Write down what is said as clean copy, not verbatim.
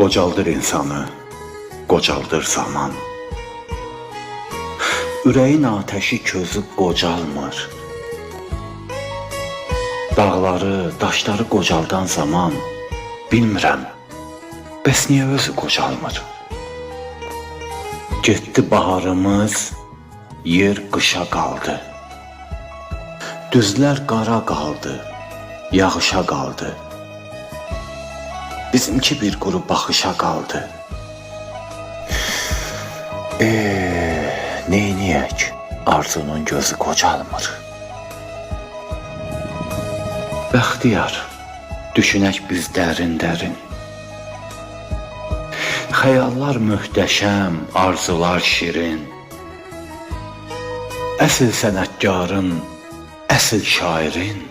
Qocaldır insanı, qocaldır zaman. Ürəyin ateşi közüb qocalmır. Dağları, daşları qocaldan zaman bilmirəm, bəs niyə özü qocalmır? Getdi baharımız, yer qışa qaldı. Düzlər qara qaldı, yağışa qaldı. Bizimki bir quru baxışa qaldı. Neyniyək? Arzunun gözü qocalmır. Bəxtiyar, düşünək biz dərin-dərin. Xəyallar möhtəşəm, arzular şirin. Əsl sənətkarın, əsl şairin